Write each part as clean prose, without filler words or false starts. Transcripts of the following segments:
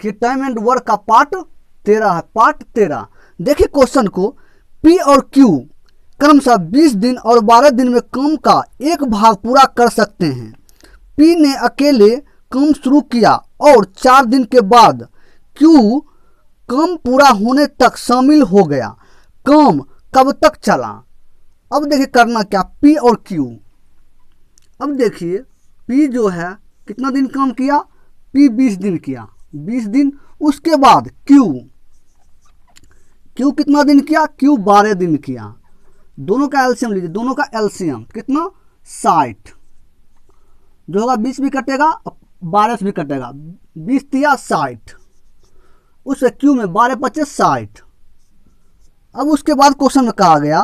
कि time and work का part 13 है, पार्ट 13। देखिए क्वेश्चन को, पी और क्यू क्रमशः 20 दिन और 12 दिन में काम का एक भाग पूरा कर सकते हैं। पी ने अकेले काम शुरू किया और 4 दिन के बाद क्यू काम पूरा होने तक शामिल हो गया। काम कब तक चला? अब देखिए करना क्या, पी और क्यू। अब देखिए पी जो है कितना दिन काम किया, पी 20 दिन किया, 20 दिन। उसके बाद क्यू कितना दिन किया, क्यू 12 दिन किया। दोनों का एलसीएम लीजिए, दोनों का एलसीएम कितना, 60 जो होगा 20 भी कटेगा 12 से भी कटेगा, 20 दिया 60, उससे क्यू में 12 बचे 60। अब उसके बाद क्वेश्चन में कहा गया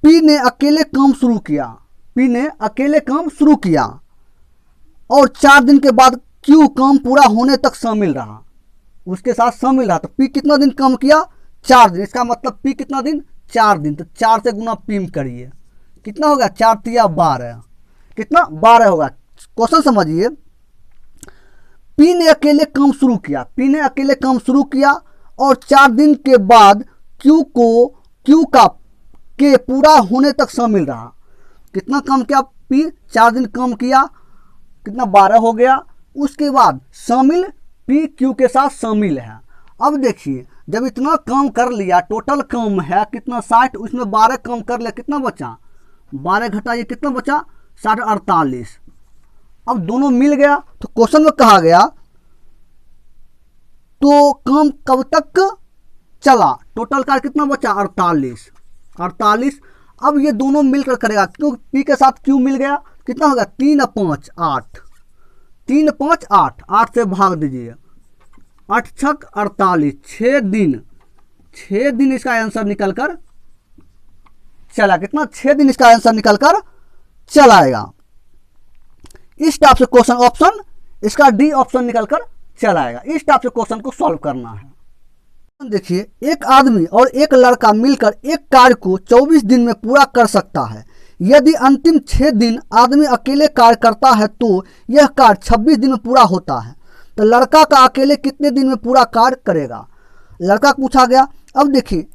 पी ने अकेले काम शुरू किया, पी ने अकेले काम शुरू किया और 4 दिन के बाद क्यू काम पूरा होने तक शामिल रहा, उसके साथ शामिल रहा। तो पी कितना दिन काम किया, 4 दिन। इसका मतलब पी कितना दिन, 4 दिन। तो 4 से गुना पी में करिए, कितना होगा, 4 तिया 12, कितना 12 होगा। क्वेश्चन समझिए, पी ने अकेले काम शुरू किया, पी ने अकेले काम शुरू किया और 4 दिन के बाद क्यू का के पूरा होने तक शामिल रहा। कितना काम किया पी, 4 दिन काम किया, कितना 12 हो गया। उसके बाद शामिल, पी क्यू के साथ शामिल है। अब देखिए जब इतना काम कर लिया, टोटल काम है कितना 60, उसमें 12 काम कर लिया, कितना बचा, 12 घटाइए कितना बचा, 60 48। अब दोनों मिल गया। तो क्वेश्चन में कहा गया तो काम कब तक चला, टोटल का कितना बचा 48। अब ये दोनों मिलकर करेगा, क्योंकि पी के साथ क्यू मिल गया, कितना होगा 3 और 5 8, 3 5 8, 8 से भाग दीजिए, 8 छक 48, 6 दिन इसका आंसर निकल कर चला। कितना, 6 दिन इसका आंसर निकल कर चला आएगा। इस टाइप से क्वेश्चन ऑप्शन इसका डी ऑप्शन निकल कर चला आएगा। इस टाइप से क्वेश्चन को सॉल्व करना है। देखिए एक आदमी और एक लड़का मिलकर एक कार्य को 24 दिन में पूरा कर सकता है। यदि अंतिम 6 दिन आदमी अकेले कार्य करता है तो यह कार्य 26 दिन में पूरा होता है। तो लड़का का अकेले कितने दिन में पूरा कार्य करेगा, लड़का पूछा गया। अब देखिए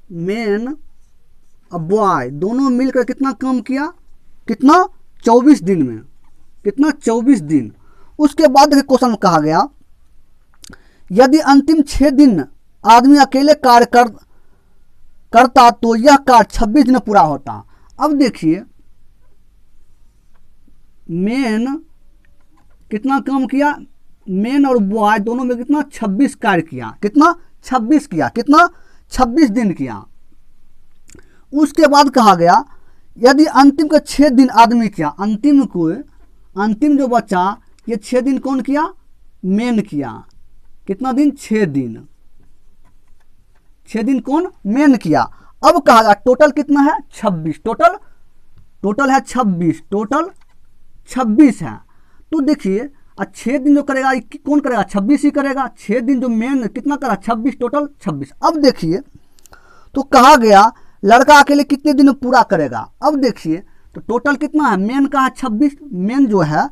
मैन और बॉय दोनों मिलकर कितना काम किया, कितना 24 दिन में, कितना 24 दिन। उसके बाद देखिए क्वेश्चन में कहा गया यदि अंतिम 6 दिन आदमी अकेले कार्य करता तो यह कार्य 26 दिन में पूरा होता। अब देखिए मैन कितना काम किया, मैन और बॉय दोनों में कितना 26 कार्य किया, कितना 26 किया, कितना 26 दिन किया। उसके बाद कहा गया यदि अंतिम के 6 दिन आदमी किया, अंतिम जो बचा ये 6 दिन कौन किया, मैन किया, कितना दिन 6 दिन, 6 दिन कौन, मैन किया। अब कहा गया टोटल कितना है 26, टोटल है 26, टोटल 26 है। तो देखिए 6 दिन जो करेगा कौन करेगा, 26 ही करेगा। 6 दिन जो मैन कितना करा 26, टोटल 26। अब देखिए तो कहा गया लड़का अकेले कितने दिन में पूरा करेगा। अब देखिए तो टोटल कितना है, मैन का है 26, मैन जो है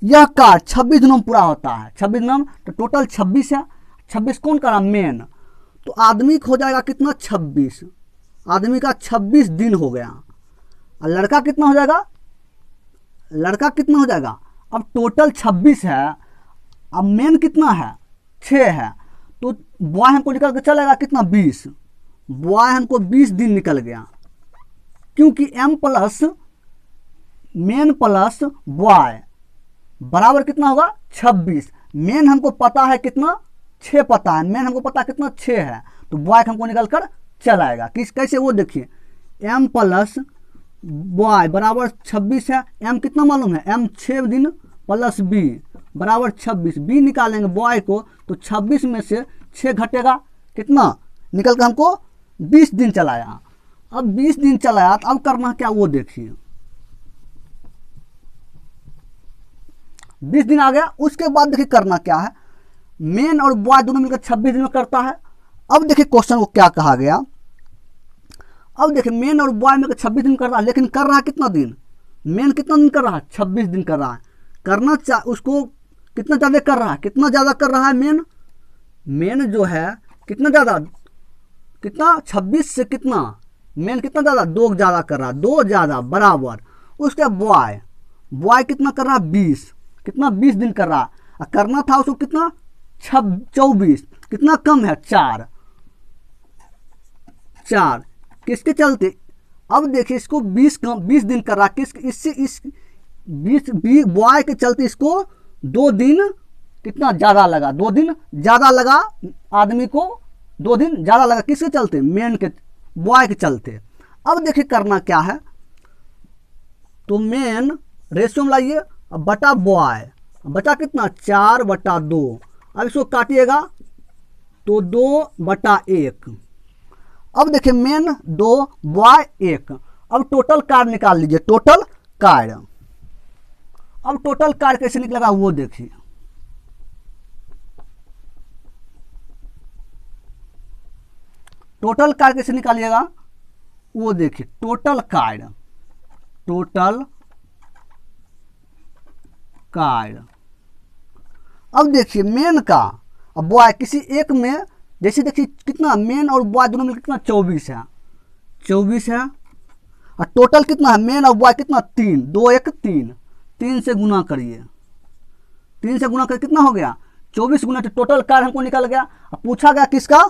यह कार्य 26 दिनों में पूरा होता है, 26 दिनों में। तो टोटल 26 है, 26 कौन करा, मैन। तो आदमी हो जाएगा कितना 26, आदमी का 26 दिन हो गया। और लड़का कितना हो जाएगा, लड़का कितना हो जाएगा। अब टोटल 26 है, अब मैन कितना है 6 है, तो बॉय हमको निकल के चलेगा कितना 20, बॉय हमको 20 दिन निकल गया, क्योंकि M plus man plus boy बराबर कितना होगा 26। मैन हमको पता है कितना 6 पता है, मैन हमको पता है कितना 6 है, तो बॉय हमको निकल कर चल आएगा। कैसे, वो देखिए एम प्लस बॉय बराबर 26 है, एम कितना मालूम है, एम 6 दिन प्लस बी बराबर 26, बी निकालेंगे बॉय को तो 26 में से 6 घटेगा, कितना निकल कर हमको 20 दिन चलाया। अब 20 दिन चलाया तो अब करना क्या, वो देखिए 20 दिन आ गया। उसके बाद देखिए करना क्या है, मैन और बॉय दोनों मिलकर 26 दिन में करता है। अब देखिए क्वेश्चन को क्या कहा गया, अब देखिए मैन और बॉय मिलकर 26 दिन कर रहा है, लेकिन कर रहा है कितना दिन, मैन कितना दिन कर रहा है 26 दिन कर रहा है, उसको कितना ज़्यादा कर रहा है, कितना ज़्यादा कर रहा है मेन जो है कितना ज़्यादा, कितना 26 से कितना मेन कितना ज़्यादा 2 ज़्यादा कर रहा है, 2 ज़्यादा बराबर। उसके बॉय कितना कर रहा है 20, कितना 20 दिन कर रहा है, करना था उसको कितना 24, कितना कम है 4 किसके चलते। अब देखिए इसको 20 दिन कर रहा है, इससे इस 20 बॉय के चलते इसको 2 दिन कितना ज़्यादा लगा, 2 दिन ज़्यादा लगा, आदमी को 2 दिन ज़्यादा लगा, किसके चलते मेन के बॉय के चलते। अब देखिए करना क्या है, तो मेन रेशियो में लाइए, अब बटा बॉय, बचा कितना 4/2। अब इसको काटिएगा तो 2/1। अब देखिए मेन 2 बॉय 1। अब टोटल कार्य निकाल लीजिए, टोटल कार्य। अब टोटल कार्य कैसे निकलेगा वो देखिए, टोटल कार्य कैसे निकालिएगा वो देखिए, टोटल कार्य अब देखिए मेन का अब बॉय किसी एक में, जैसे देखिए कितना मेन और बॉय दोनों में कितना 24 है, और टोटल कितना है मेन और बॉय कितना 3, 2 1 3 से गुना करिए, 3 से गुना करके कितना हो गया 24 गुना, तो टोटल कार्य हमको निकल गया। अब पूछा गया किसका,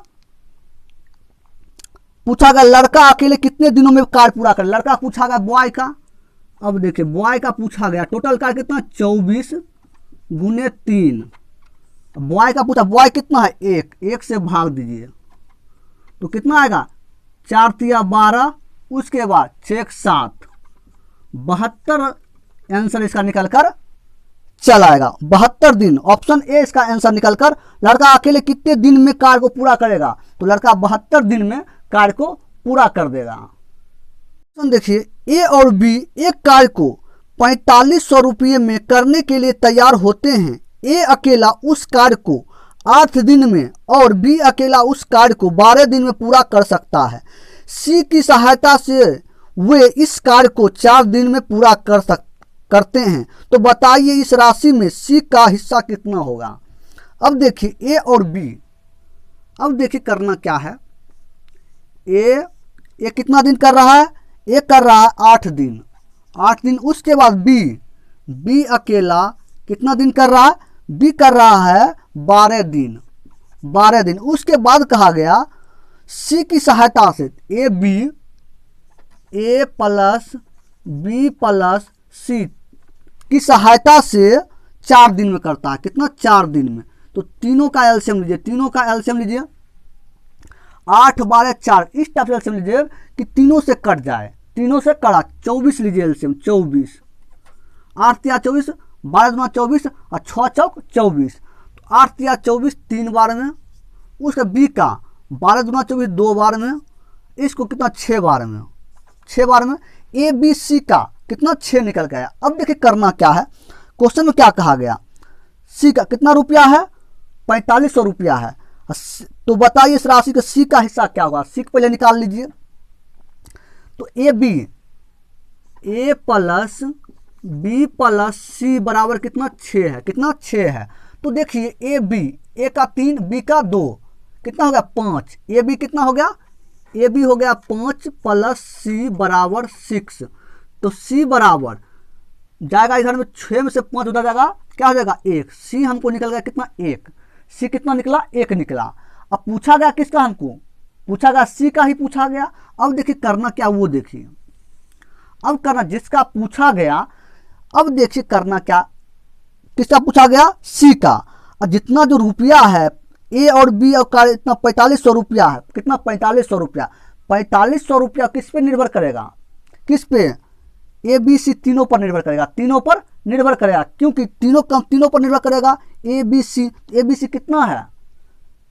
पूछा गया लड़का अकेले कितने दिनों में कार्य पूरा करे, लड़का पूछा गया बॉय का। अब देखिए बॉय का पूछा गया टोटल कार्य कितना 24 गुने 3, बॉय का पूछा बॉय कितना है 1 से भाग दीजिए तो कितना आएगा 4 तिया 12, उसके बाद 6 7 72 आंसर इसका निकल कर चल आएगा 72 दिन। ऑप्शन ए इसका आंसर निकल कर, लड़का अकेले कितने दिन में कार्य को पूरा करेगा, तो लड़का 72 दिन में कार्य को पूरा कर देगा। देखिए ए और बी एक कार्य को 4500 रुपये में करने के लिए तैयार होते हैं। ए अकेला उस कार्य को 8 दिन में और बी अकेला उस कार्य को 12 दिन में पूरा कर सकता है। सी की सहायता से वे इस कार्य को 4 दिन में पूरा करते हैं। तो बताइए इस राशि में सी का हिस्सा कितना होगा। अब देखिए ए और बी, अब देखिए करना क्या है, ए कितना दिन कर रहा है, ए कर रहा है 8 दिन। उसके बाद बी अकेला कितना दिन कर रहा है, बी कर रहा है 12 दिन। उसके बाद कहा गया सी की सहायता से ए प्लस बी प्लस सी की सहायता से 4 दिन में करता है, कितना 4 दिन में। तो तीनों का एलसीएम लीजिए, 8 12 4, इस टाइप से एलसीएम लीजिए कि तीनों से कट जाए, तीनों से कड़ा 24 लीजिए एलसीएम, 24 8 तिया 24, 12 दूना 24 और 6 चौक 24, तो 8 तिया 24 3 बार में। उसका बी का 12 दूना 24 2 बार में, इसको कितना 6 बार में। ए बी सी का कितना 6 निकल गया। अब देखिए करना क्या है, क्वेश्चन में क्या कहा गया, सी का कितना रुपया है 4500 रुपया है। तो बताइए इस राशि का सी का हिस्सा क्या होगा, सी को पहले निकाल लीजिए। तो ए प्लस बी प्लस सी बराबर कितना 6 है। तो देखिए ए का 3 बी का 2 कितना हो गया 5, ए बी कितना हो गया, ए बी हो गया 5 प्लस सी बराबर 6। तो सी बराबर जाएगा इधर में 6 में से 5 उधर जाएगा, क्या हो जाएगा 1। सी हमको निकल गया कितना 1, सी कितना निकला 1 निकला। अब पूछा गया किसका, हमको पूछा गया सी का ही पूछा गया। अब देखिए करना क्या वो देखिए, अब करना जिसका पूछा गया, अब देखिए करना क्या, किसका पूछा गया सी का। और जितना जो रुपया है ए और बी और का इतना 4500 रुपया है, कितना 4500 रुपया। 4500 रुपया किस पे निर्भर करेगा, किस पे, ए बी सी तीनों पर निर्भर करेगा, क्योंकि तीनों पर निर्भर करेगा। ए बी सी कितना है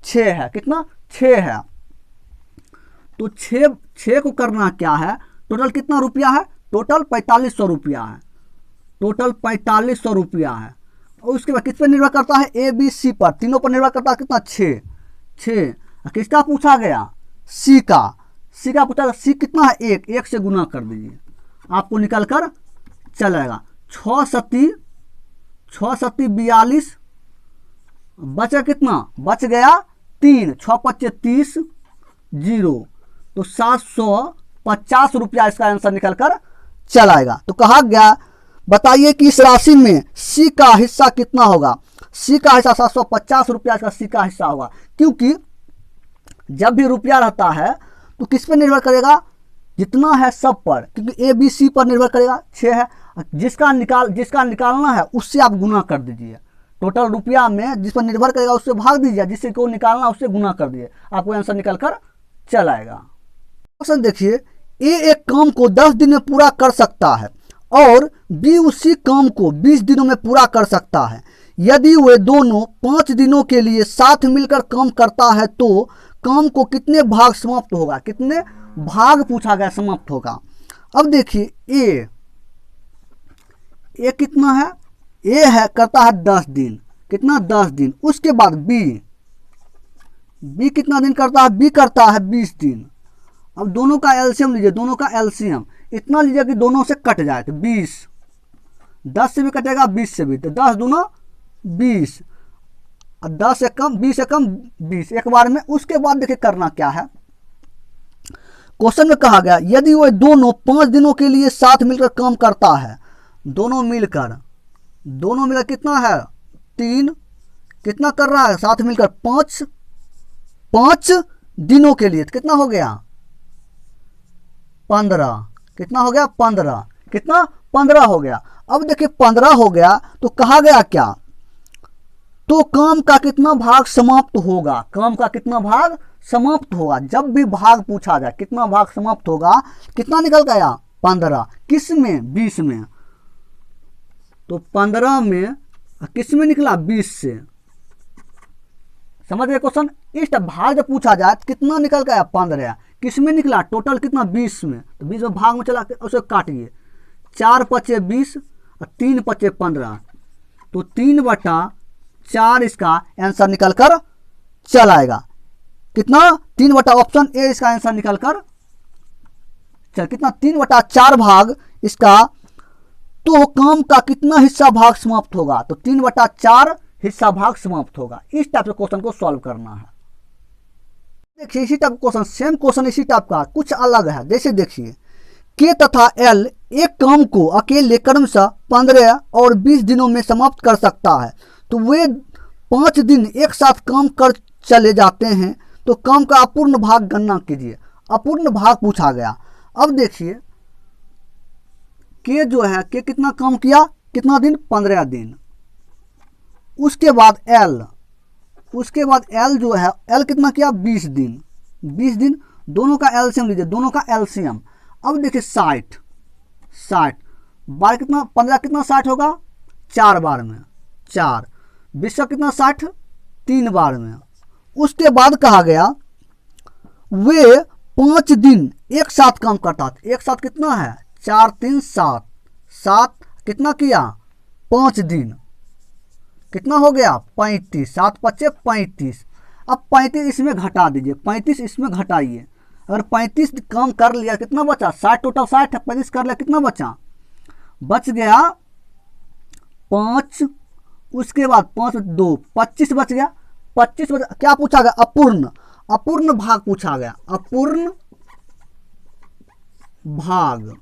6 है, कितना 6 है। तो 6 को करना क्या है, टोटल कितना रुपया है, टोटल 4500 रुपया है, टोटल 4500 रुपया है। और उसके बाद किस पर निर्भर करता है, ए बी सी पर, तीनों पर निर्भर करता है, कितना 6। किसका पूछा गया, सी का पूछा गया, सी कितना है 1 से गुना कर दीजिए, आपको निकल कर चलेगा 6 सती 6 सत्ती 42, बचा कितना, बच गया 3, 6 पच्चे 30, 0, तो 750 रुपया इसका आंसर निकल कर चल आएगा। तो कहा गया बताइए कि इस राशि में सी का हिस्सा कितना होगा। सी का हिस्सा 750 रुपया इसका सी का हिस्सा होगा, क्योंकि जब भी रुपया रहता है तो किस पर निर्भर करेगा, जितना है सब पर, क्योंकि ए बी सी पर निर्भर करेगा। 6 है, जिसका निकालना है उससे आप गुना कर दीजिए। टोटल रुपया में जिस पर निर्भर करेगा उससे भाग दीजिए, जिससे को निकालना उससे गुना कर दीजिए, आपको आंसर निकल कर चल आएगा। क्वेश्चन देखिए, ए एक काम को 10 दिन में पूरा कर सकता है और बी उसी काम को 20 दिनों में पूरा कर सकता है। यदि वे दोनों 5 दिनों के लिए साथ मिलकर काम करता है तो काम को कितने भाग समाप्त होगा, कितने भाग पूछा गया, समाप्त होगा। अब देखिए ए कितना है, ए है करता है 10 दिन, कितना 10 दिन। उसके बाद बी कितना दिन करता है, बी करता है 20 दिन। अब दोनों का एलसीएम लीजिए, दोनों का एलसीएम इतना लीजिए कि दोनों से कट जाए, तो 20, 10 से भी कटेगा 20 से भी, तो 10 दूना 20, 10 से कम 20 से कम 20 एक बार में। उसके बाद देखिए करना क्या है, क्वेश्चन में कहा गया यदि वो दोनों 5 दिनों के लिए साथ मिलकर काम करता है, दोनों मिलकर कितना है 3, कितना कर रहा है साथ मिलकर 5 दिनों के लिए, कितना हो गया 15, कितना हो गया 15, कितना 15 हो गया। अब देखिए 15 हो गया तो कहा गया क्या, तो काम का कितना भाग समाप्त होगा, काम का कितना भाग समाप्त होगा। जब भी भाग पूछा जाए कितना भाग समाप्त होगा, कितना निकल गया 15, किस में 20 में, तो 15 में किस में निकला 20 से। समझ गए क्वेश्चन, इस भाग जब पूछा जाए तो कितना निकल गया 15, किस में निकला टोटल कितना 20 में, तो 20 में भाग में चला उसे काटिए, 4 पचे 20 और 3 पचे 15, तो 3/4 इसका आंसर निकल कर चल आएगा। कितना 3/, ऑप्शन ए इसका आंसर निकल कर चल, कितना 3/4 भाग इसका। तो काम का कितना हिस्सा भाग समाप्त होगा, तो 3/4 हिस्सा भाग समाप्त होगा। इस टाइप के क्वेश्चन को सॉल्व करना है। देखिए इसी टाइप क्वेश्चन, सेम क्वेश्चन इसी टाइप का, कुछ अलग है। जैसे देखिए के तथा एल एक काम को अकेले क्रमशः 15 और 20 दिनों में समाप्त कर सकता है, तो वे 5 दिन एक साथ काम कर चले जाते हैं, तो काम का अपूर्ण भाग गणना कीजिए। अपूर्ण भाग पूछा गया। अब देखिए के जो है के कितना काम किया, कितना दिन 15 दिन। उसके बाद एल जो है एल कितना किया 20 दिन, 20 दिन। दोनों का एलसीएम लीजिए, दोनों का एलसीएम। अब देखिए 60 बार कितना 15 कितना 60 होगा 4 बार में, 4 20 का कितना 60 3 बार में। उसके बाद कहा गया वे 5 दिन एक साथ काम करता था। एक साथ कितना है 4 3 7, 7 कितना किया 5 दिन, कितना हो गया 35, 7 पच्चे 35। अब 35 इसमें घटा दीजिए, 35 इसमें घटाइए। अगर 35 काम कर लिया कितना बचा 60, टोटल 60 है, 35 कर लिया कितना बच गया 5। उसके बाद 5 2 25 बच गया, 25 बच। क्या पूछा गया अपूर्ण भाग पूछा गया, अपूर्ण भाग।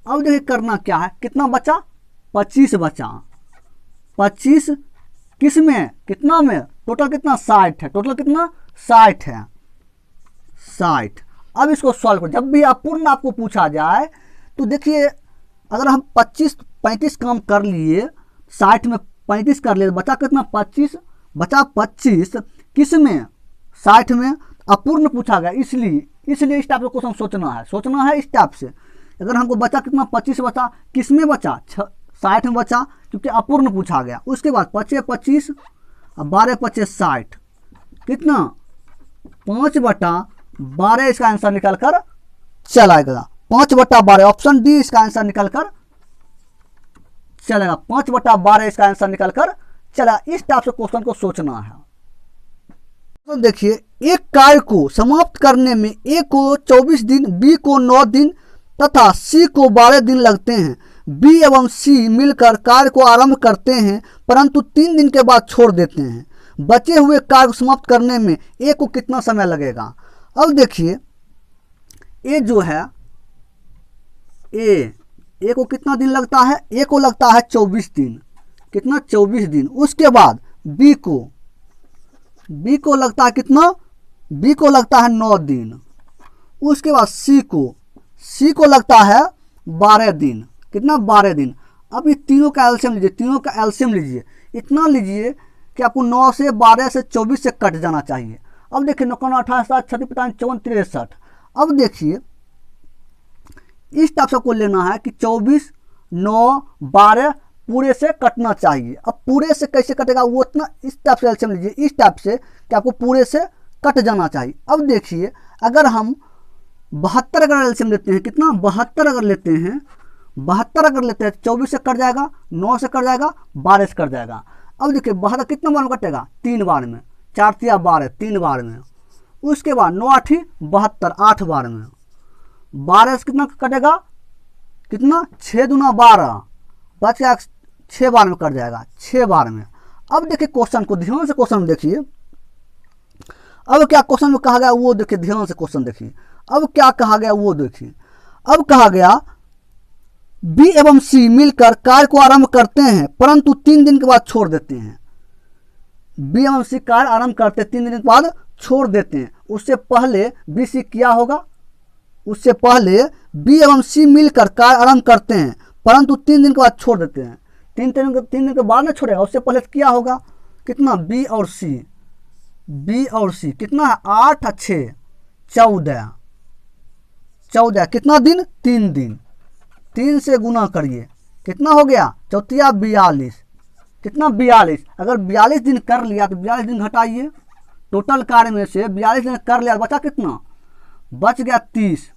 अब देखिए करना क्या है, कितना बचा 25 बचा, 25 किस में कितना में, टोटल कितना 60 है, टोटल कितना 60 है 60। अब इसको सॉल्व करो। जब भी अपूर्ण आपको पूछा जाए तो देखिए अगर हम 35 काम कर लिए, 60 में 35 कर लिए, बचा कितना 25, बचा 25 किस में 60 में, अपूर्ण पूछा गया। इसलिए इस टाइप का क्वेश्चन सोचना है इस टाइप से। अगर हमको बचा कितना 25 बचा, किस में बचा 60 में बचा, क्योंकि अपूर्ण पूछा गया। उसके बाद 5 25 और 12 5 60, कितना 5/12 इसका आंसर निकल कर चलाएगा। 5/12 ऑप्शन डी इसका आंसर निकल कर चलेगा। 5/12 इसका आंसर निकल कर चला। इस टाइप से क्वेश्चन को सोचना है। तो देखिए एक कार्य को समाप्त करने में ए को 24 दिन, बी को 9 दिन तथा सी को 12 दिन लगते हैं। बी एवं सी मिलकर कार्य को आरंभ करते हैं परंतु 3 दिन के बाद छोड़ देते हैं। बचे हुए कार्य को समाप्त करने में ए को कितना समय लगेगा। अब देखिए ए जो है ए को कितना दिन लगता है, ए को लगता है 24 दिन। कितना, 24 दिन। उसके बाद बी को लगता है कितना, बी को लगता है 9 दिन। उसके बाद सी को लगता है 12 दिन। कितना, 12 दिन। अब ये तीनों का एलसीएम लीजिए, इतना लीजिए कि आपको 9 से 12 से 24 से कट जाना चाहिए। अब देखिए 9 28 7 36 54 63। अब देखिए इस टाइप से आपको लेना है कि 24 9 12 पूरे से कटना चाहिए। अब पूरे से कैसे कटेगा वो इतना, इस टाइप से एलसीएम लीजिए, इस टाइप से कि आपको पूरे से कट जाना चाहिए। अब देखिए अगर हम 72 अगर एलसीएम लेते हैं, कितना, 72 अगर लेते हैं, 24 से कट जाएगा, 9 से कट जाएगा, 12 से कट जाएगा। अब देखिए 72 कितना बार में कटेगा, 3 बार में, 4 3 12, 3 बार में। उसके बाद 9 8 72, 8 बार में। 12 से कितना कटेगा, कितना, 6 दूना 12, बच गया 6 बार में कट जाएगा, 6 बार में। अब देखिए क्वेश्चन को ध्यान से, क्वेश्चन देखिए। अब क्या क्वेश्चन में कहा गया वो देखिए, ध्यान से क्वेश्चन देखिए। अब क्या कहा गया वो देखिए। अब कहा गया बी एवं सी मिलकर कार्य को आरंभ करते हैं परंतु 3 दिन के बाद छोड़ देते हैं। बी एवं सी कार्य आरंभ करते 3 दिन के बाद छोड़ देते हैं। उससे पहले बी सी किया होगा, उससे पहले बी एवं सी मिलकर कार्य आरंभ करते हैं परंतु 3 दिन के बाद छोड़ देते हैं। 3 दिन के बाद ना छोड़ेगा, उससे पहले किया होगा। कितना, बी और सी कितना है, 8 6 14, कितना दिन, 3 दिन। 3 से गुना करिए, कितना हो गया, 4 42, कितना, 42। अगर 42 दिन कर लिया तो 42 दिन घटाइए, टोटल कार्य में से 42 दिन कर लिया, बचा कितना, बच गया 30,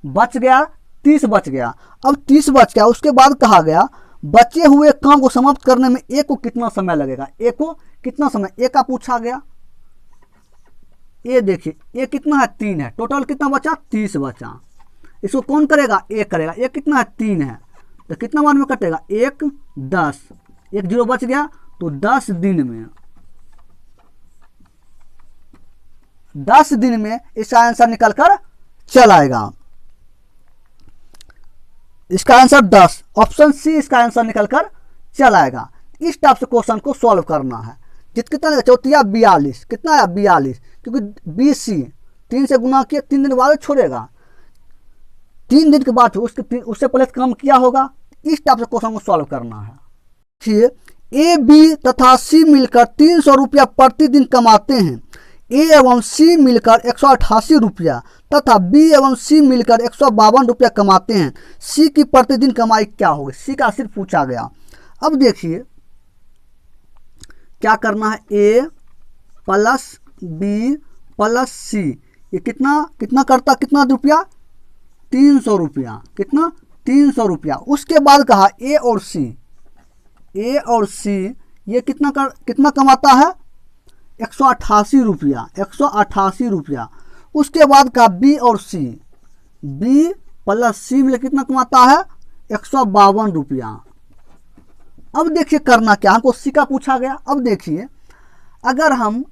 बच गया 30 बच गया। अब 30 बच गया। उसके बाद कहा गया बचे हुए काम को समाप्त करने में ए को कितना समय लगेगा, ए को कितना समय, ए का पूछा गया। ए देखिए ए कितना है, 3 है, टोटल कितना बचा, 30 बचा। इसको कौन करेगा, ए करेगा। ए कितना है, 3 है, तो कितना बार में कटेगा, 1 10, 1 0 बच गया, तो 10 दिन में इसका आंसर निकल कर चल आएगा। इसका आंसर 10, ऑप्शन सी इसका आंसर निकल कर चल आएगा। इस टाइप से क्वेश्चन को सॉल्व करना है। कितना 4 42, कितना है, 42, क्योंकि बी सी 3 से गुना किया, 3 दिन बाद छोड़ेगा, 3 दिन के बाद उससे पहले काम किया होगा। इस टाइप से क्वेश्चन को सॉल्व करना है। देखिए ए बी तथा सी मिलकर 300 रुपया प्रतिदिन कमाते हैं। ए एवं सी मिलकर 188 रुपया तथा बी एवं सी मिलकर 152 रुपया कमाते हैं। सी की प्रतिदिन कमाई क्या होगी, सी का सिर्फ पूछा गया। अब देखिए क्या करना है, ए प्लस बी प्लस सी, ये कितना करता, कितना रुपया, 300 रुपया, कितना, 300 रुपया। उसके बाद कहा ए और सी ये कितना कमाता है, 188 रुपया, 188 रुपया। उसके बाद कहा बी और सी, बी प्लस सी मिले कितना कमाता है, 152 रुपया। अब देखिए करना क्या, हमको सी का पूछा गया। अब देखिए अगर हम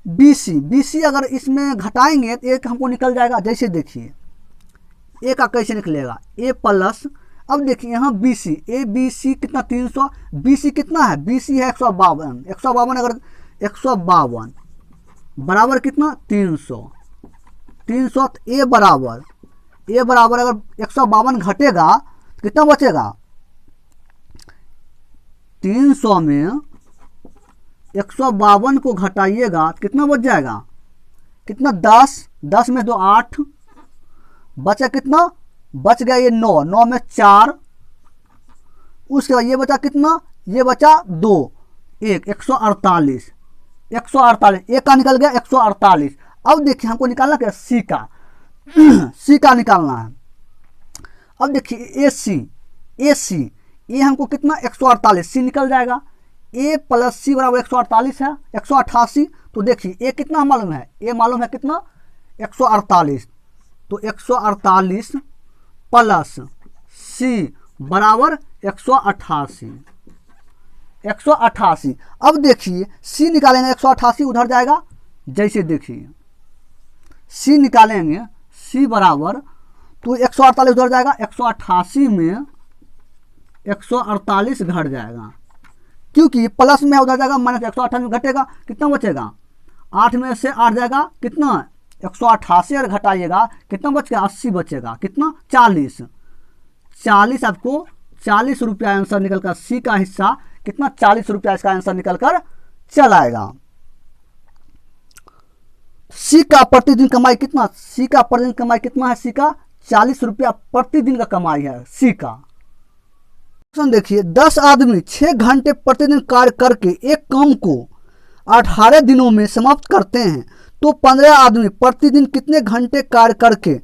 बी सी अगर इसमें घटाएंगे तो एक हमको निकल जाएगा। जैसे देखिए ए का कैसे निकलेगा, ए प्लस, अब देखिए यहाँ B C, A B C कितना, 300, बी सी कितना है, बी सी है 152, 152 अगर 152 बराबर कितना, 300, तो ए बराबर अगर 152 घटेगा तो कितना बचेगा, 300 में 152 को घटाइएगा तो कितना बच जाएगा, कितना, 10 में 2 8, बचा कितना, बच गया ये 9 में 4, उसके बाद ये बचा कितना, ये बचा 2 1 148, एक का निकल गया 148। अब देखिए हमको निकालना क्या, सी का निकालना है। अब देखिए ए सी ये हमको कितना, 148, सी निकल जाएगा। ए प्लस सी बराबर 148 है, 188। तो देखिए ए कितना मालूम है, ए मालूम है कितना, 148, तो 148 प्लस सी बराबर 188। 188। अब देखिए सी निकालेंगे, 188 उधर जाएगा, जैसे देखिए सी निकालेंगे, सी बराबर तो 148 उधर जाएगा, 188 में 148 घट जाएगा, क्योंकि प्लस में उधर जाएगा, माइनस 188 में घटेगा, कितना बचेगा, 8 में से 8 जाएगा, कितना 188 और घटाइएगा कितना बच गया, 80 बचेगा, कितना 40। 40 आपको 40 रुपया आंसर निकल कर, सी का हिस्सा कितना 40 रुपया इसका आंसर निकल कर चल आएगा। सी का प्रतिदिन कमाई कितना, सी का प्रतिदिन कमाई कितना है, सी का 40 रुपया प्रतिदिन का कमाई है सी का। देखिए 10 आदमी 6 घंटे प्रतिदिन कार्य करके एक काम को 18 दिनों में समाप्त करते हैं, तो 15 आदमी प्रतिदिन कितने घंटे कार्य करके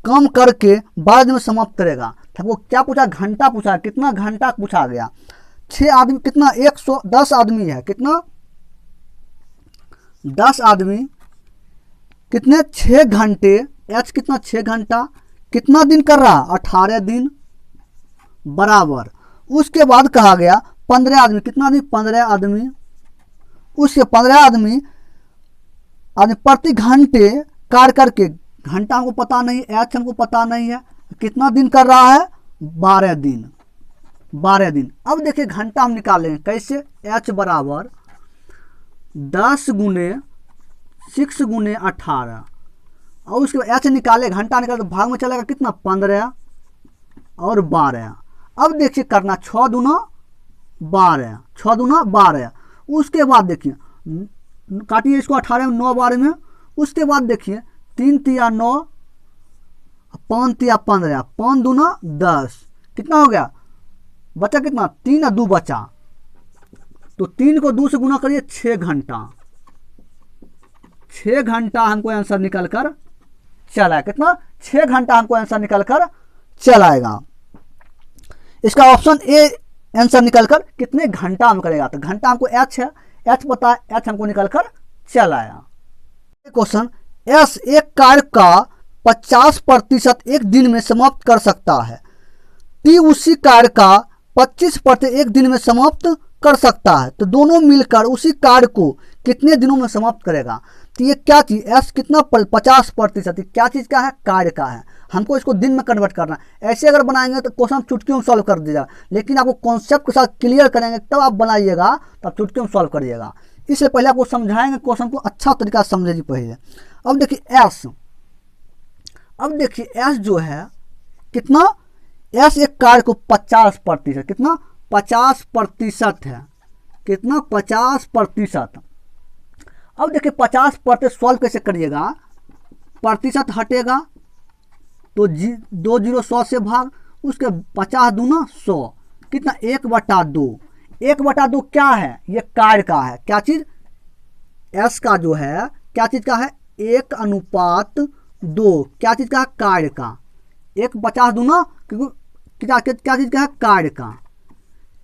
काम करके 12 दिन में समाप्त करेगा। वो क्या पूछा, घंटा पूछा, कितना घंटा पूछा गया। 6 आदमी कितना, 110 आदमी है, कितना 10 आदमी कितने 6 घंटे, एच कितना 6 घंटा, कितना दिन कर रहा, 18 दिन बराबर। उसके बाद कहा गया 15 आदमी, कितना आदमी 15 आदमी, उसके 15 आदमी प्रति घंटे कार्य करके, घंटा हमको पता नहीं, एच हमको पता नहीं है, कितना दिन कर रहा है, 12 दिन। 12 दिन। अब देखिए घंटा हम निकालेंगे कैसे, एच बराबर 10 गुने 6 गुने 18, और उसके बाद एच निकाले, घंटा निकाले तो भाग में चलेगा कितना 15 और 12। अब देखिए करना 6 दूना 12, 6 दूना 12। उसके बाद देखिए काटिए इसको 18 में 9 12 में। उसके बाद देखिए 3 तिया 9, 5 तिया 15, 5 दूना 10, कितना हो गया, बचा कितना 3 और 2 बचा, तो 3 को 2 से गुना करिए 6 घंटा। 6 घंटा हमको आंसर निकल कर चला है, कितना 6 घंटा हमको आंसर निकल कर चलाएगा। इसका ऑप्शन ए आंसर निकल कर कितने घंटा में करेगा, तो घंटा हमको एच है, एच पता है, एच हमको निकल कर चलाया। क्वेश्चन, एस एक कार्य का 50% एक दिन में समाप्त कर सकता है, टी उसी कार्य का 25% एक दिन में समाप्त कर सकता है, तो दोनों मिलकर उसी कार्य को कितने दिनों में समाप्त करेगा। तो ये क्या चीज, एस कितना 50%, क्या चीज का है, कार्य का है, हमको इसको दिन में कन्वर्ट करना है। ऐसे अगर बनाएंगे तो क्वेश्चन चुटकियों में सॉल्व कर दीजिएगा, लेकिन आपको कॉन्सेप्ट के साथ क्लियर करेंगे तब आप बनाइएगा, तब चुटकियों में सॉल्व करिएगा। इससे पहले आपको समझाएंगे, क्वेश्चन को अच्छा तरीका से समझिए पहले। अब देखिए एस, अब देखिए एस जो है कितना, एस एक कार्य को 50%, कितना 50% है, कितना 50%। अब देखिए 50% सॉल्व कैसे करिएगा, प्रतिशत हटेगा तो 2 0 100 से भाग, उसके 50 दूना 100, कितना 1/2। 1/2 क्या है, ये कार्य का है, क्या चीज, एस का जो है क्या चीज का है, 1:2, क्या चीज का है, कार्य का। 1/50 दूना क्या चीज का है, कार्य का,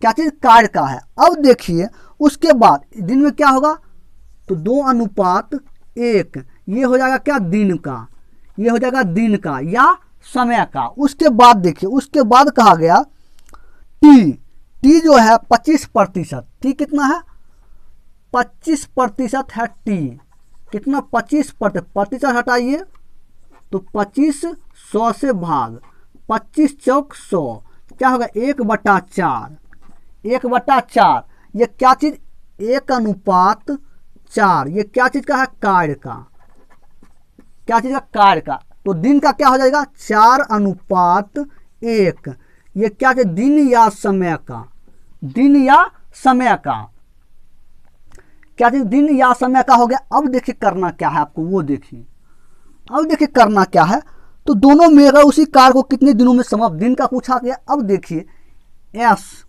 क्या चीज, कार्य का है। अब देखिए उसके बाद दिन में क्या होगा, तो 2:1, ये हो जाएगा क्या, दिन का, ये हो जाएगा दिन का या समय का। उसके बाद देखिए, उसके बाद कहा गया टी, टी जो है 25%, टी कितना है 25% है टी, कितना 25%, हटाइए तो 25 100 से भाग, 25 चौक 100, क्या होगा 1/4, 1/4। ये क्या चीज, 1:4, ये क्या चीज का है, कार्य का, क्या चीज का, कार्य का। तो दिन का क्या हो जाएगा 4:1, ये क्या चीज, दिन या समय का, दिन या समय का, क्या चीज, दिन या समय का हो गया। अब देखिए करना क्या है आपको, वो देखिए, अब देखिए करना क्या है, तो दोनों मिलकर उसी कार्य को कितने दिनों में समाप्त, दिन का पूछा गया। अब देखिए एस,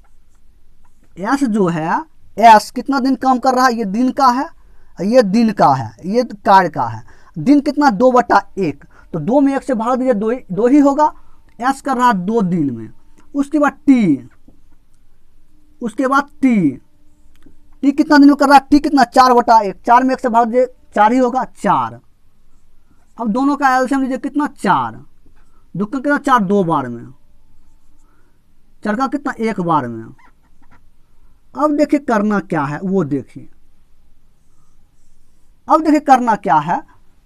एस जो है, एस कितना दिन काम कर रहा है, ये दिन का है, ये दिन का है, ये कार्य का है। दिन कितना 2/1, तो 2 में 1 से भाग दीजिए, 2 ही होगा। एस कर रहा 2 दिन में। उसके बाद टी, उसके बाद टी, टी कितना दिन में कर रहा है, टी कितना 4/1, 4 में 1 से भाग दीजिए, 4 ही होगा, 4। अब दोनों का एलसीएम लीजिए, कितना 4, दुक्का कितना 4 2 बार में, 4 का कितना, 1 बार में। अब देखिए करना क्या है वो देखिए, अब देखिए करना क्या है,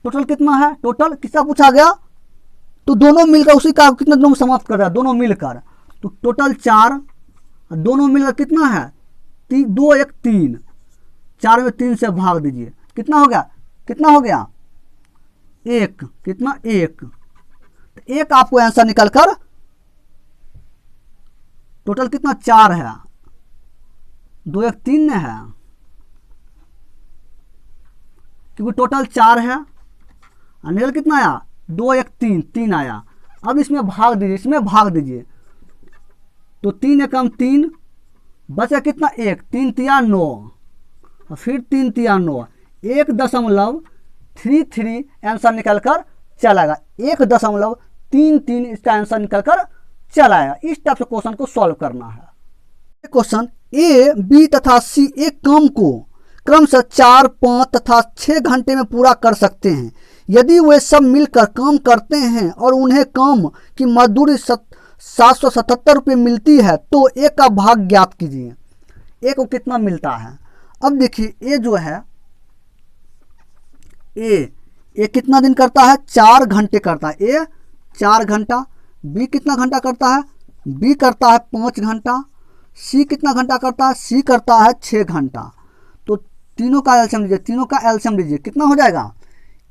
टोटल कितना है, टोटल किसका पूछा गया, तो दोनों मिलकर उसी का कितना दोनों समाप्त कर रहा है, दोनों मिलकर, तो टोटल 4, दोनों मिलकर कितना है, 2 1 3, 4 में 3 से भाग दीजिए, कितना हो गया, कितना हो गया, 1, कितना 1, तो 1 आपको आंसर निकल कर, टोटल कितना 4 है, 2 1 3 में है, क्योंकि टोटल 4 है, निकल कितना आया, 2 1 3, 3 आया। अब इसमें भाग दीजिए, इसमें भाग दीजिए, तो 3 एकम 3, बचा कितना 1, 3 तिया 9, और फिर 3 तिया 9, 1.33 आंसर निकल कर चलाएगा, 1.33 इसका आंसर निकल कर चलाएगा। इस टाइप से क्वेश्चन को सॉल्व करना है। क्वेश्चन ए, बी तथा सी एक काम को क्रमशः 4 5 तथा 6 घंटे में पूरा कर सकते हैं। यदि वे सब मिलकर काम करते हैं और उन्हें काम की मजदूरी 777 रुपये मिलती है तो ए का भाग ज्ञात कीजिए। ए को कितना मिलता है, अब देखिए ए जो है, ए कितना दिन करता है, 4 घंटे करता है, ए 4 घंटा, बी कितना घंटा करता है, बी करता है 5 घंटा, सी कितना घंटा करता है, सी करता है 6 घंटा। तो तीनों का एलसीएम लीजिए, तीनों का एलसीएम लीजिए, कितना हो जाएगा,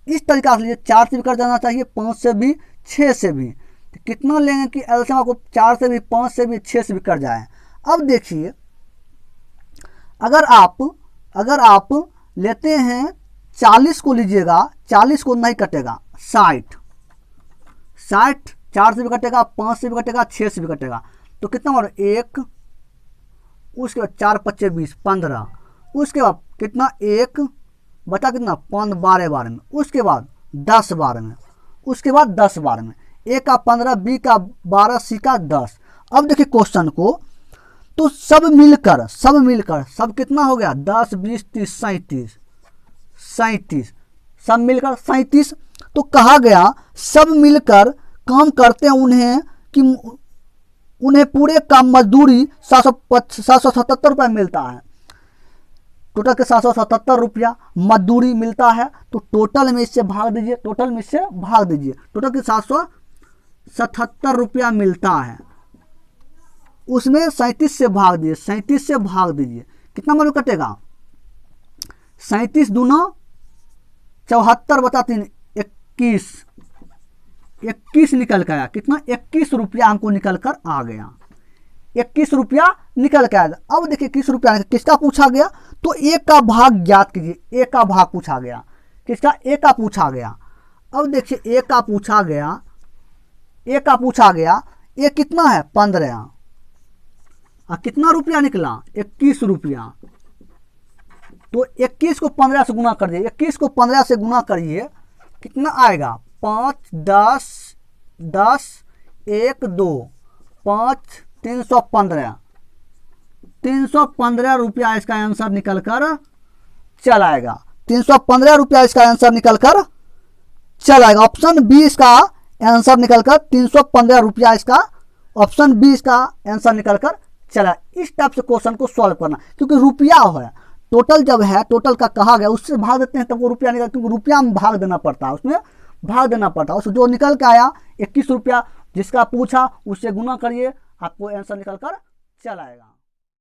इस तरीका से लीजिए, 4 से भी कर जाना चाहिए, 5 से भी, 6 से भी, तो कितना लेंगे कि एलसीएम आपको 4 से भी, 5 से भी, 6 से भी कर जाए। अब देखिए अगर आप लेते हैं 40 को लीजिएगा, 40 को नहीं कटेगा, 60 4 से भी कटेगा, 5 से भी कटेगा, 6 से भी कटेगा, तो कितना और 1, उसके बाद 4 5 20 15, उसके बाद कितना 1 बचा कितना 5 12 बार में, उसके बाद 10 बार में, उसके बाद 10 बार में, ए का 15, बी का 12, सी का 10। अब देखिए क्वेश्चन को, तो सब मिलकर सब कितना हो गया, 10 20 30 37, सब मिलकर 37। तो कहा गया सब मिलकर काम करते हैं उन्हें पूरे काम मजदूरी 777 रुपये मिलता है, टोटल के 777 रुपया मजदूरी मिलता है। तो टोटल में इससे भाग दीजिए, टोटल के 777 रुपया मिलता है, उसमें 37 से भाग दीजिए, कितना मतलब कटेगा, 37 दूना 74 बचा 3 21 निकल कर आया, कितना 21 रुपया हमको निकल कर आ गया, 21 रुपया निकल के आया। अब देखिए 21 रुपया किसका पूछा गया, तो ए का भाग ज्ञात कीजिए, ए का भाग पूछा गया, किसका, ए का पूछा गया। अब देखिए ए का पूछा गया, ए कितना है 15, और कितना रुपया निकला 21 रुपया, तो 21 को 15 से गुना कर दिए, 21 को 15 से गुना करिए, कितना आएगा 5 10 10 1 2 5 315 रुपया इसका आंसर निकल कर चलाएगा, 315 रुपया इसका आंसर निकल कर चलाएगा। ऑप्शन बी इसका आंसर निकल कर 315 रुपया, इसका ऑप्शन बी इसका आंसर निकल कर चला। इस टाइप से क्वेश्चन को सॉल्व करना, क्योंकि रुपया है, टोटल जब है, टोटल का कहा गया उससे भाग देते हैं तब वो रुपया निकल, क्योंकि रुपया में भाग देना पड़ता है, उसमें भाग देना पड़ता है। उस जो निकल के आया 21 रुपया जिसका पूछा उससे गुना करिए, आपको आंसर निकल कर चलाएगा।